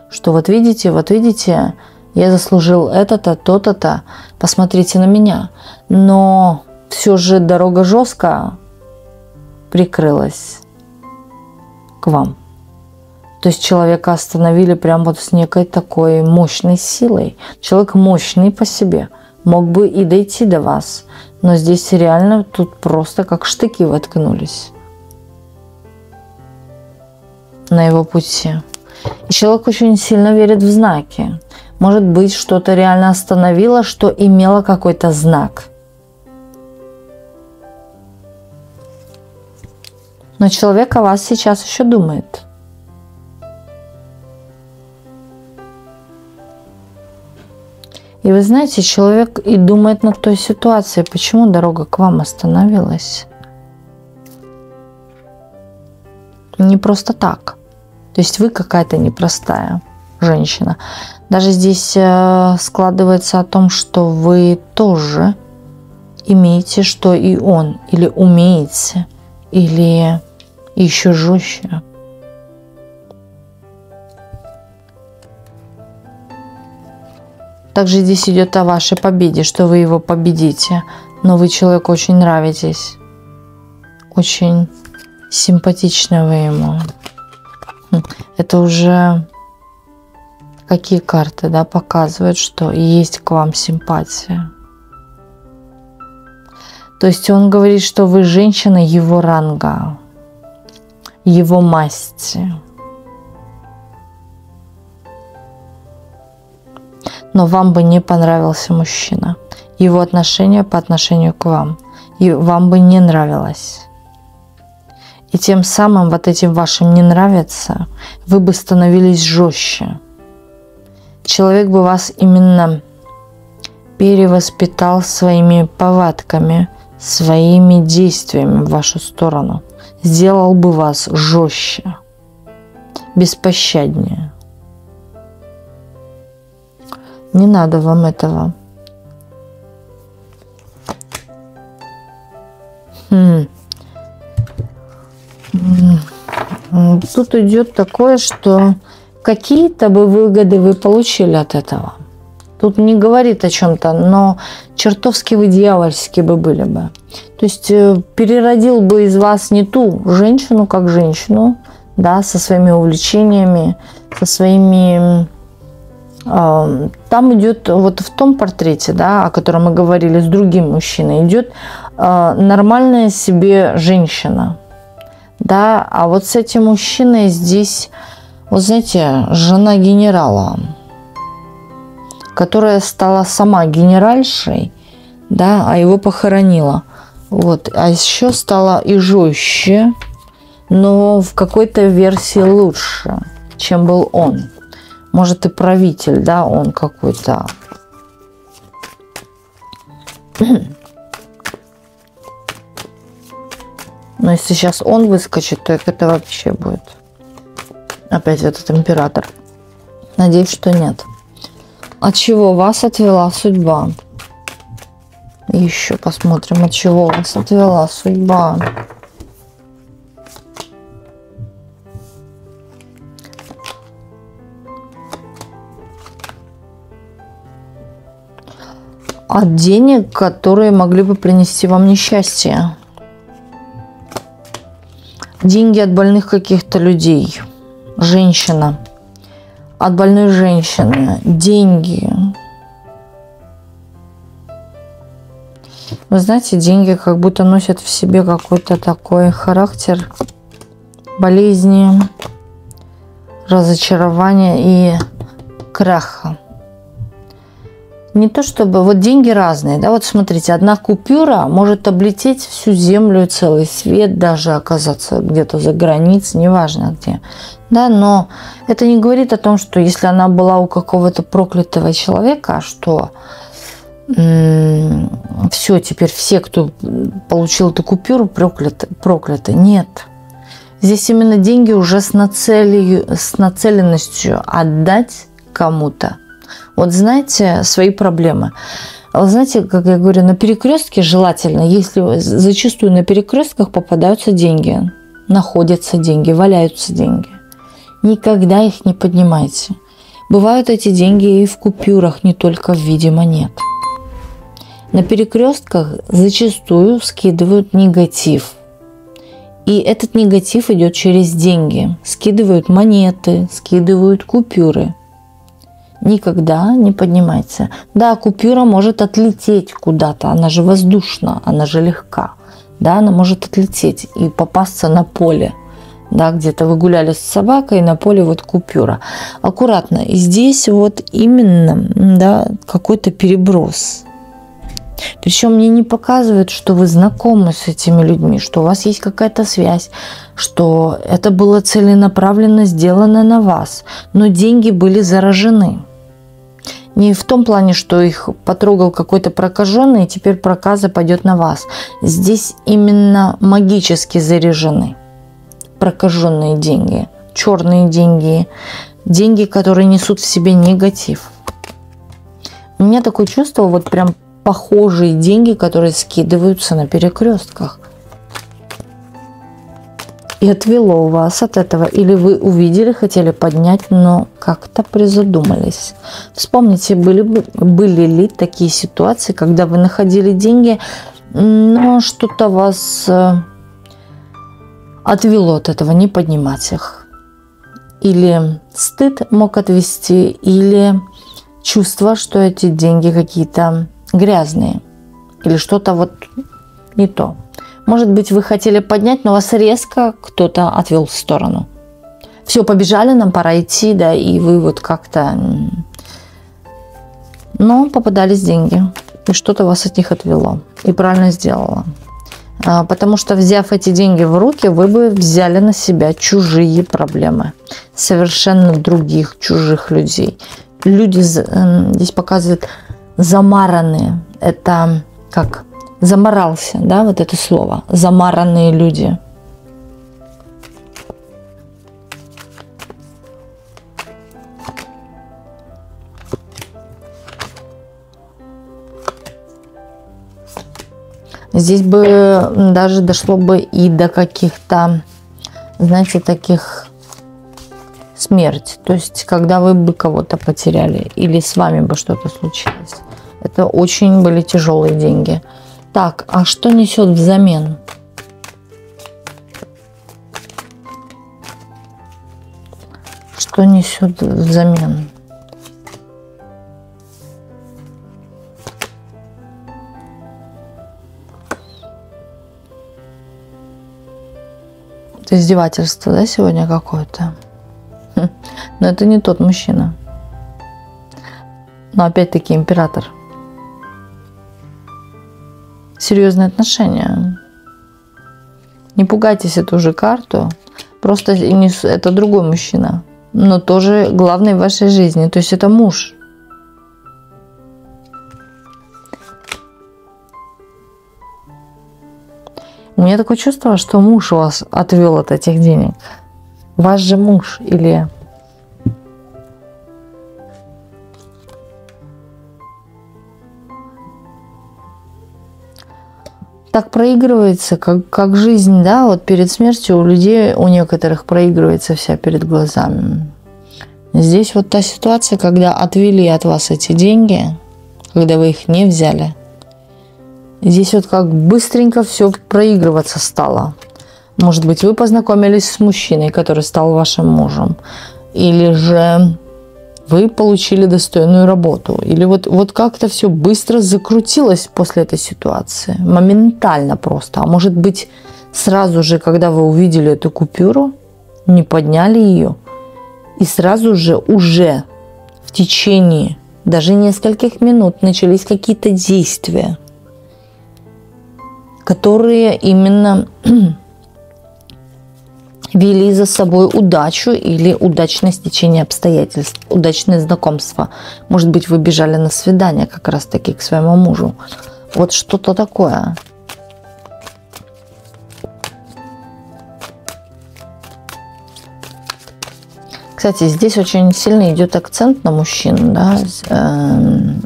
Что вот видите, я заслужил это-то, то-то-то, посмотрите на меня. Но все же дорога жестко прикрылась к вам. То есть человека остановили прям вот с некой такой мощной силой. Человек мощный по себе, мог бы и дойти до вас. Но здесь реально тут просто как штыки воткнулись на его пути. И человек очень сильно верит в знаки. Может быть, что-то реально остановило, что имело какой-то знак. Но человек о вас сейчас еще думает. И вы знаете, человек и думает над той ситуацией, почему дорога к вам остановилась. Не просто так. То есть вы какая-то непростая женщина. Даже здесь складывается о том, что вы тоже имеете, что и он, или умеете, или еще жестче. Также здесь идет о вашей победе, что вы его победите. Но вы человеку очень нравитесь. Очень симпатичны вы ему. Это уже какие карты, да, показывают, что есть к вам симпатия. То есть он говорит, что вы женщина его ранга, его масти. Но вам бы не понравился мужчина. Его отношение по отношению к вам. И вам бы не нравилось. И тем самым вот этим вашим не нравится, вы бы становились жестче. Человек бы вас именно перевоспитал своими повадками, своими действиями в вашу сторону. Сделал бы вас жестче, беспощаднее. Не надо вам этого. Тут идет такое, что какие-то бы выгоды вы получили от этого. Тут не говорит о чем-то, но чертовски вы дьявольски бы были бы. То есть переродил бы из вас не ту женщину, как женщину, да, со своими увлечениями, со своими... Там идет, вот в том портрете, да, о котором мы говорили с другим мужчиной, идет нормальная себе женщина. Да, а вот с этим мужчиной здесь, вот знаете, жена генерала, которая стала сама генеральшей, да, а его похоронила. Вот, а еще стала и жестче, но в какой-то версии лучше, чем был он. Может и правитель, да, он какой-то. Но если сейчас он выскочит, то это вообще будет. Опять этот император. Надеюсь, что нет. От чего вас отвела судьба? Еще посмотрим, от чего вас отвела судьба. От денег, которые могли бы принести вам несчастье. Деньги от больных каких-то людей. Женщина. От больной женщины. Деньги. Вы знаете, деньги как будто носят в себе какой-то такой характер болезни, разочарования и краха. Не то чтобы... Вот деньги разные, да, вот смотрите, одна купюра может облететь всю землю и целый свет, даже оказаться где-то за границей, неважно где. Да, но это не говорит о том, что если она была у какого-то проклятого человека, что все, теперь все, кто получил эту купюру, прокляты. Нет. Здесь именно деньги уже с нацеленностью отдать кому-то. Вот знаете, свои проблемы. Вы знаете, как я говорю, на перекрестке желательно, если зачастую на перекрестках попадаются деньги, находятся деньги, валяются деньги. Никогда их не поднимайте. Бывают эти деньги и в купюрах, не только в виде монет. На перекрестках зачастую скидывают негатив. И этот негатив идет через деньги. Скидывают монеты, скидывают купюры. Никогда не поднимайте. Да, купюра может отлететь куда-то. Она же воздушна, она же легка. Да, она может отлететь и попасться на поле. Да, где-то вы гуляли с собакой, на поле вот купюра. Аккуратно. И здесь вот именно, да, какой-то переброс. Причем мне не показывают, что вы знакомы с этими людьми, что у вас есть какая-то связь, что это было целенаправленно сделано на вас, но деньги были заражены. Не в том плане, что их потрогал какой-то прокаженный, и теперь проказа пойдет на вас. Здесь именно магически заряжены прокаженные деньги, черные деньги, деньги, которые несут в себе негатив. У меня такое чувство, вот прям похожие деньги, которые скидываются на перекрестках. И отвело вас от этого. Или вы увидели, хотели поднять, но как-то призадумались. Вспомните, были ли такие ситуации, когда вы находили деньги, но что-то вас отвело от этого, не поднимать их. Или стыд мог отвести, или чувство, что эти деньги какие-то грязные. Или что-то вот не то. Может быть, вы хотели поднять, но вас резко кто-то отвел в сторону. Все, побежали, нам пора идти, да, и вы вот как-то... Но попадались деньги, и что-то вас от них отвело. И правильно сделала. Потому что, взяв эти деньги в руки, вы бы взяли на себя чужие проблемы. Совершенно других, чужих людей. Люди здесь показывают замаранные. Это как... Заморался, да, вот это слово. Замаранные люди. Здесь бы даже дошло бы и до каких-то, знаете, таких смерть. То есть, когда вы бы кого-то потеряли или с вами бы что-то случилось. Это очень были тяжелые деньги. Так, а что несет взамен? Что несет взамен? Это издевательство, да, сегодня какое-то? Но это не тот мужчина. Но опять-таки император. Серьезные отношения. Не пугайтесь эту же карту. Просто это другой мужчина. Но тоже главный в вашей жизни. То есть это муж. У меня такое чувство, что муж вас отвел от этих денег. Ваш же муж или... Так проигрывается, как жизнь, да, вот перед смертью у людей, у некоторых проигрывается вся перед глазами. Здесь вот та ситуация, когда отвели от вас эти деньги, когда вы их не взяли. Здесь вот как быстренько все проигрываться стало. Может быть, вы познакомились с мужчиной, который стал вашим мужем. Или же вы получили достойную работу. Или вот как-то все быстро закрутилось после этой ситуации. Моментально просто. А может быть, сразу же, когда вы увидели эту купюру, не подняли ее. И сразу же уже в течение даже нескольких минут начались какие-то действия, которые именно вели за собой удачу или удачное стечение обстоятельств, удачное знакомство. Может быть, вы бежали на свидание как раз-таки к своему мужу. Вот что-то такое. Кстати, здесь очень сильно идет акцент на мужчин, да,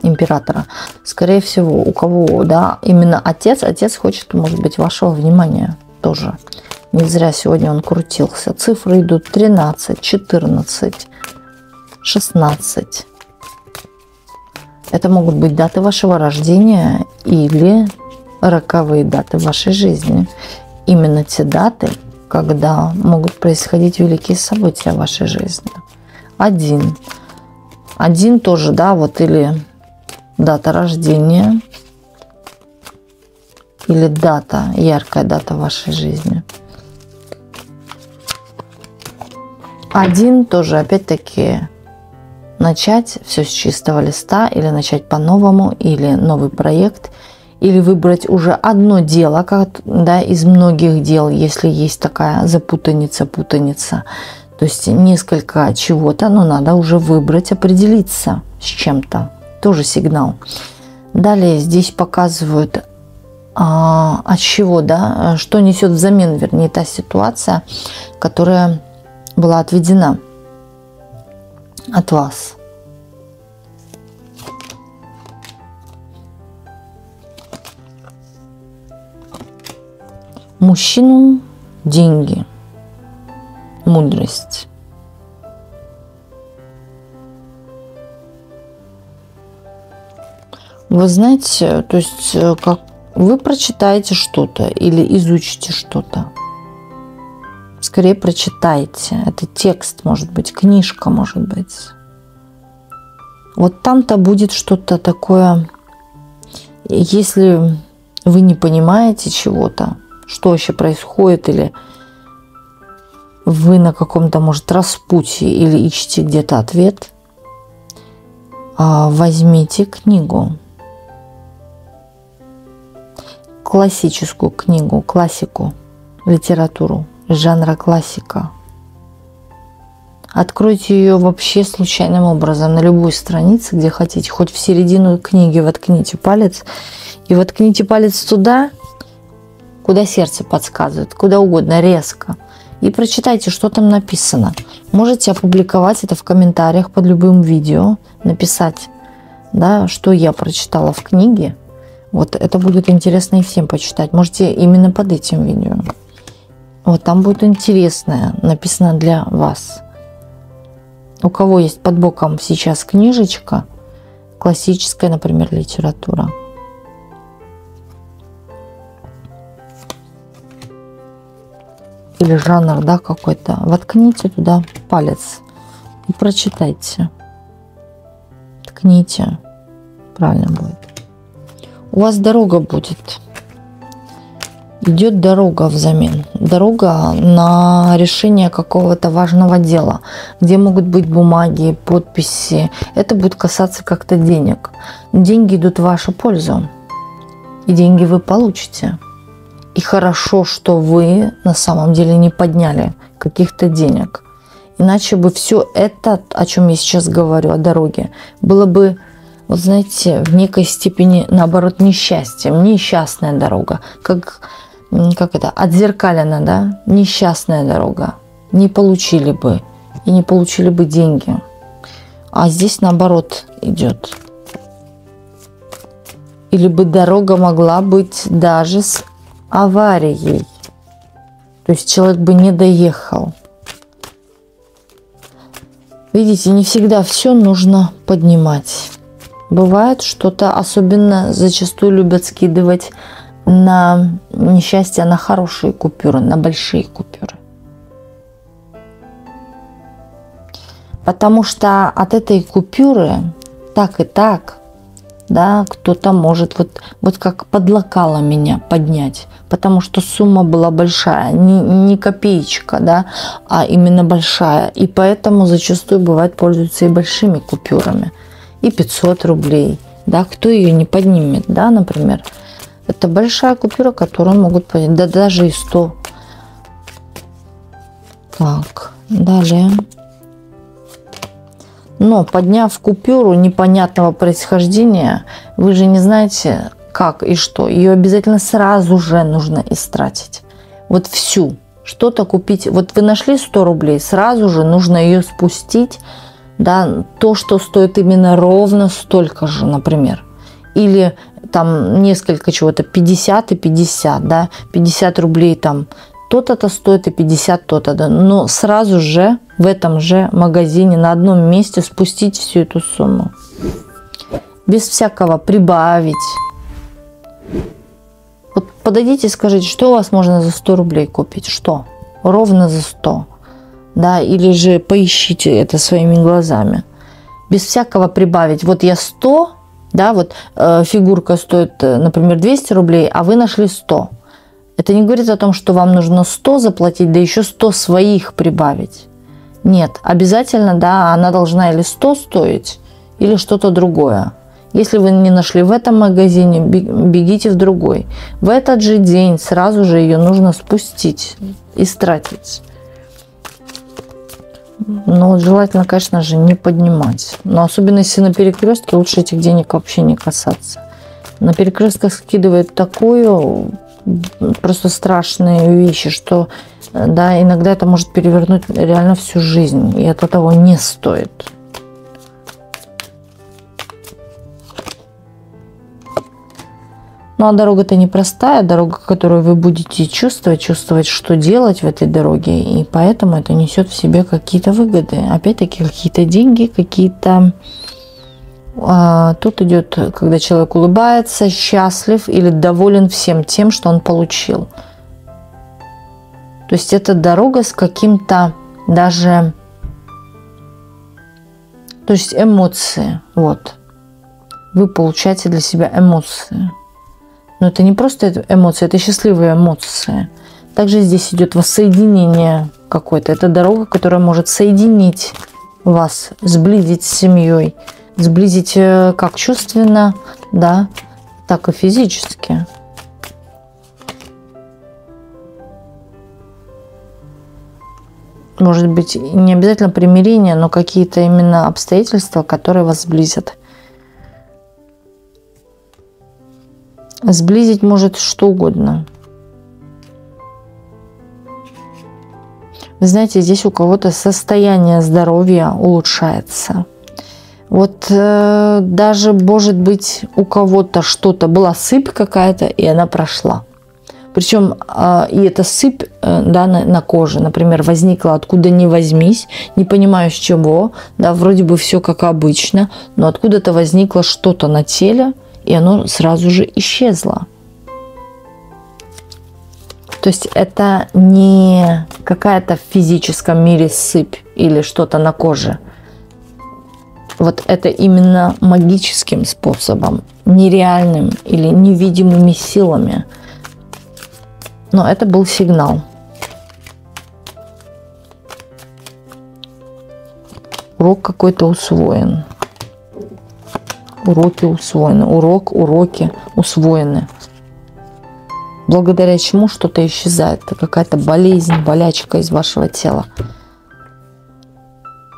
императора. Скорее всего, у кого, да, именно отец хочет, может быть, вашего внимания тоже. Не зря сегодня он крутился. Цифры идут 13, 14, 16. Это могут быть даты вашего рождения или роковые даты вашей жизни. Именно те даты, когда могут происходить великие события в вашей жизни. 1. 1 тоже, да, вот или дата рождения, или дата, яркая дата в вашей жизни. 1 тоже, опять-таки, начать все с чистого листа, или начать по-новому, или новый проект, или выбрать уже одно дело, как, да, из многих дел, если есть такая путаница. То есть несколько чего-то, но надо уже выбрать, определиться с чем-то. Тоже сигнал. Далее здесь показывают, от чего, да, что несет взамен, вернее, та ситуация, которая была отведена от вас. Мужчину деньги, мудрость. Вы знаете, то есть как вы прочитаете что-то или изучите что-то. Скорее прочитайте. Это текст, может быть, книжка, может быть. Вот там-то будет что-то такое, если вы не понимаете чего-то, что вообще происходит, или вы на каком-то, может, распутье, или ищете где-то ответ, возьмите книгу. Классическую книгу, классику, литературу, жанра классика. Откройте ее вообще случайным образом на любой странице, где хотите, хоть в середину книги воткните палец, и воткните палец туда, куда сердце подсказывает, куда угодно, резко. И прочитайте, что там написано. Можете опубликовать это в комментариях под любым видео, написать, да, что я прочитала в книге. Вот это будет интересно и всем почитать. Можете именно под этим видео. Вот там будет интересное, написано для вас. У кого есть под боком сейчас книжечка, классическая, например, литература. Или жанр, да, какой-то. Воткните туда палец и прочитайте. Ткните. Правильно будет. У вас дорога будет. Идет дорога взамен. Дорога на решение какого-то важного дела, где могут быть бумаги, подписи. Это будет касаться как-то денег. Деньги идут в вашу пользу. И деньги вы получите. И хорошо, что вы на самом деле не подняли каких-то денег. Иначе бы все это, о чем я сейчас говорю, о дороге, было бы, вот знаете, в некой степени, наоборот, несчастьем. Несчастная дорога. Как это? Отзеркалена, да? Несчастная дорога. Не получили бы. И не получили бы деньги. А здесь, наоборот, идет. Или бы дорога могла быть даже с аварией. То есть человек бы не доехал. Видите, не всегда все нужно поднимать. Бывает что-то, особенно зачастую любят скидывать на несчастье, на хорошие купюры, на большие купюры. Потому что от этой купюры так и так, да, кто-то может вот как подлокало меня поднять, потому что сумма была большая, не копеечка, да, а именно большая. И поэтому зачастую бывает пользуются и большими купюрами. И 500 рублей, да, кто ее не поднимет, да, например. Это большая купюра, которую могут поднять, да даже и 100. Так, далее. Но подняв купюру непонятного происхождения, вы же не знаете, как и что. Ее обязательно сразу же нужно истратить. Вот всю. Что-то купить. Вот вы нашли 100 рублей, сразу же нужно ее спустить, да, то, что стоит именно ровно столько же, например. Или там несколько чего-то, 50 и 50, да, 50 рублей там то-то стоит и 50 то-то, да, но сразу же в этом же магазине на одном месте спустить всю эту сумму. Без всякого прибавить. Вот подойдите и скажите, что у вас можно за 100 рублей купить? Что? Ровно за 100. Да, или же поищите это своими глазами. Без всякого прибавить. Вот я 100, да, вот фигурка стоит, например, 200 рублей, а вы нашли 100. Это не говорит о том, что вам нужно 100 заплатить, да еще 100 своих прибавить. Нет, обязательно, да, она должна или 100 стоить, или что-то другое. Если вы не нашли в этом магазине, бегите в другой. В этот же день сразу же ее нужно спустить и стратить. Но вот желательно, конечно же, не поднимать. Но особенно если на перекрестке, лучше этих денег вообще не касаться. На перекрестках скидывают такую просто страшные вещи, что да, иногда это может перевернуть реально всю жизнь. И это того не стоит. Ну, а дорога-то непростая, дорога, которую вы будете чувствовать, что делать в этой дороге, и поэтому это несет в себе какие-то выгоды. Опять-таки, какие-то деньги, какие-то... Тут идет, когда человек улыбается, счастлив или доволен всем тем, что он получил. То есть, это дорога с каким-то даже... То есть, эмоции, вот. Вы получаете для себя эмоции. Но это не просто эмоции, это счастливые эмоции. Также здесь идет воссоединение какое-то. Это дорога, которая может соединить вас, сблизить с семьей. Сблизить как чувственно, да, так и физически. Может быть, не обязательно примирение, но какие-то именно обстоятельства, которые вас сблизят. Сблизить может что угодно. Вы знаете, здесь у кого-то состояние здоровья улучшается. Вот даже, может быть, у кого-то что-то, была сыпь какая-то, и она прошла. Причем и эта сыпь да, на коже, например, возникла откуда ни возьмись, не понимаю с чего, да, вроде бы все как обычно, но откуда-то возникло что-то на теле, и оно сразу же исчезло. То есть это не какая-то в физическом мире сыпь или что-то на коже. Вот это именно магическим способом, нереальным или невидимыми силами. Но это был сигнал. Урок какой-то усвоен. Уроки усвоены. Уроки усвоены. Благодаря чему что-то исчезает. Это какая-то болезнь, болячка из вашего тела.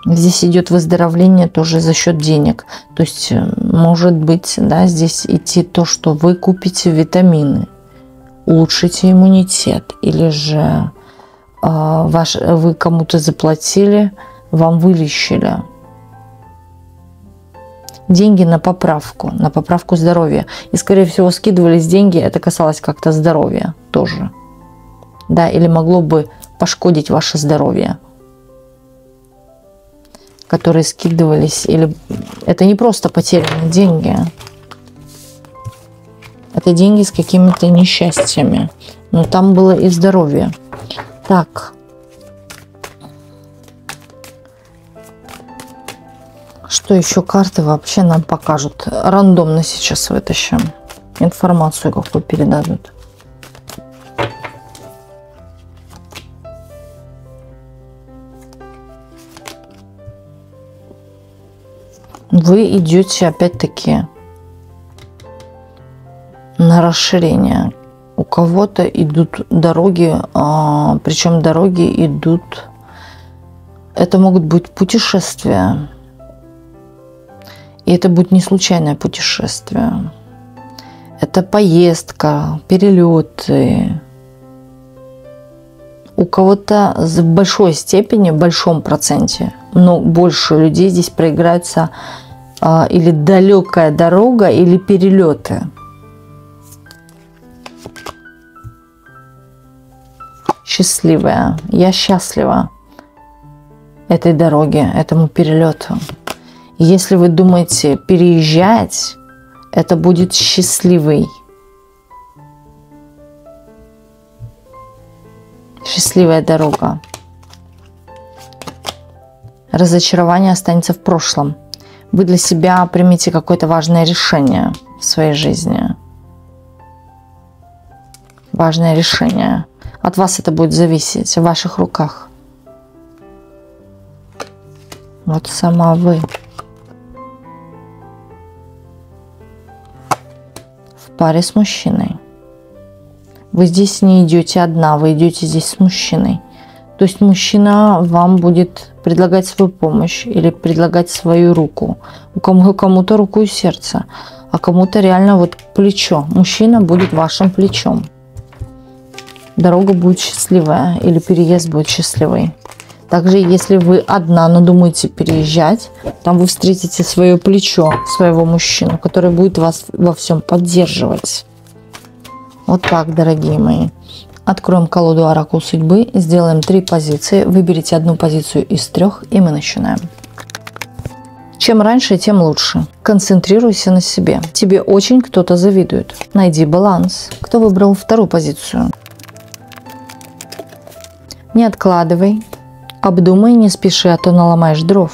Здесь идет выздоровление тоже за счет денег. То есть, может быть, да, здесь идти то, что вы купите витамины, улучшите иммунитет, или же вы кому-то заплатили, вам вылечили. Деньги на поправку здоровья. И, скорее всего, скидывались деньги, это касалось как-то здоровья тоже. Да, или могло бы пошкодить ваше здоровье, которые скидывались. Или это не просто потерянные деньги. Это деньги с какими-то несчастьями. Но там было и здоровье. Так. Что еще карты вообще нам покажут? Рандомно сейчас вытащим. Информацию какую передадут. Вы идете опять-таки на расширение. У кого-то идут дороги, причем дороги идут, это могут быть путешествия. И это будет не случайное путешествие. Это поездка, перелеты, у кого-то в большой степени, в большом проценте, но больше людей здесь проиграются или далекая дорога, или перелеты. Счастливая. Я счастлива этой дороге, этому перелету. Если вы думаете переезжать, это будет счастливая дорога. Разочарование останется в прошлом. Вы для себя примите какое-то важное решение в своей жизни. Важное решение. От вас это будет зависеть, в ваших руках. Вот сама вы. В паре с мужчиной. Вы здесь не идете одна, вы идете здесь с мужчиной. То есть мужчина вам будет предлагать свою помощь или предлагать свою руку. Кому-то руку и сердце, а кому-то реально вот плечо. Мужчина будет вашим плечом. Дорога будет счастливая или переезд будет счастливый. Также, если вы одна, но думаете переезжать, там вы встретите свое плечо, своего мужчину, который будет вас во всем поддерживать. Вот так, дорогие мои. Откроем колоду Оракул Судьбы, сделаем 3 позиции. Выберите одну позицию из 3, и мы начинаем. Чем раньше, тем лучше. Концентрируйся на себе. Тебе очень кто-то завидует. Найди баланс. Кто выбрал 2 позицию? Не откладывай. Обдумай, не спеши, а то наломаешь дров.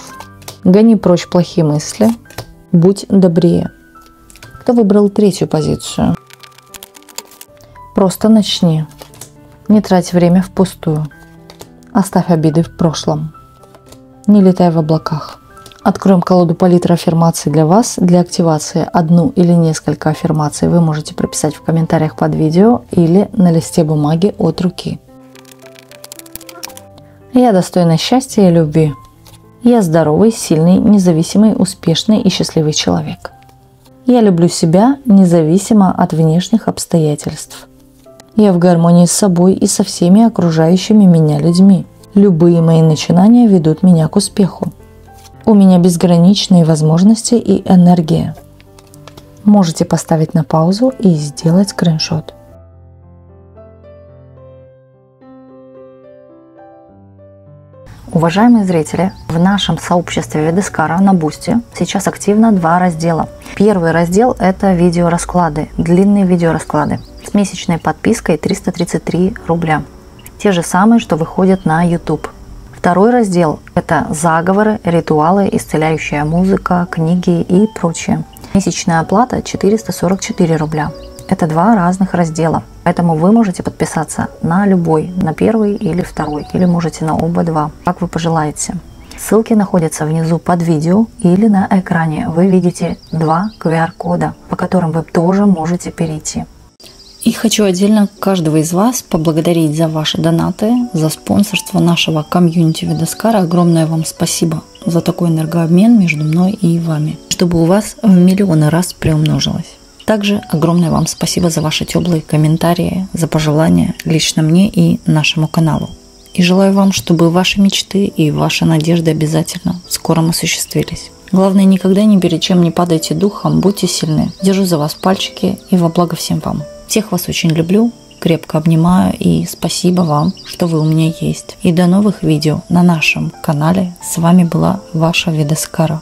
Гони прочь плохие мысли. Будь добрее. Кто выбрал 3 позицию? Просто начни. Не трать время впустую. Оставь обиды в прошлом. Не летай в облаках. Откроем колоду палитра аффирмаций для вас. Для активации одну или несколько аффирмаций вы можете прописать в комментариях под видео или на листе бумаги от руки. Я достойна счастья и любви. Я здоровый, сильный, независимый, успешный и счастливый человек. Я люблю себя независимо от внешних обстоятельств. Я в гармонии с собой и со всеми окружающими меня людьми. Любые мои начинания ведут меня к успеху. У меня безграничные возможности и энергия. Можете поставить на паузу и сделать скриншот. Уважаемые зрители, в нашем сообществе Ведескара на Бусти сейчас активно 2 раздела. Первый раздел – это видеорасклады, длинные видеорасклады с месячной подпиской 333 рубля. Те же самые, что выходят на YouTube. Второй раздел – это заговоры, ритуалы, исцеляющая музыка, книги и прочее. Месячная оплата 444 рубля. Это 2 разных раздела. Поэтому вы можете подписаться на любой, на первый или второй, или можете на оба 2, как вы пожелаете. Ссылки находятся внизу под видео или на экране. Вы видите 2 QR-кода, по которым вы тоже можете перейти. И хочу отдельно каждого из вас поблагодарить за ваши донаты, за спонсорство нашего комьюнити Ведескара. Огромное вам спасибо за такой энергообмен между мной и вами, чтобы у вас в миллионы раз приумножилось. Также огромное вам спасибо за ваши теплые комментарии, за пожелания лично мне и нашему каналу. И желаю вам, чтобы ваши мечты и ваши надежды обязательно в скором осуществились. Главное, никогда ни перед чем не падайте духом, будьте сильны. Держу за вас пальчики и во благо всем вам. Всех вас очень люблю, крепко обнимаю и спасибо вам, что вы у меня есть. И до новых видео на нашем канале. С вами была ваша Ведескара.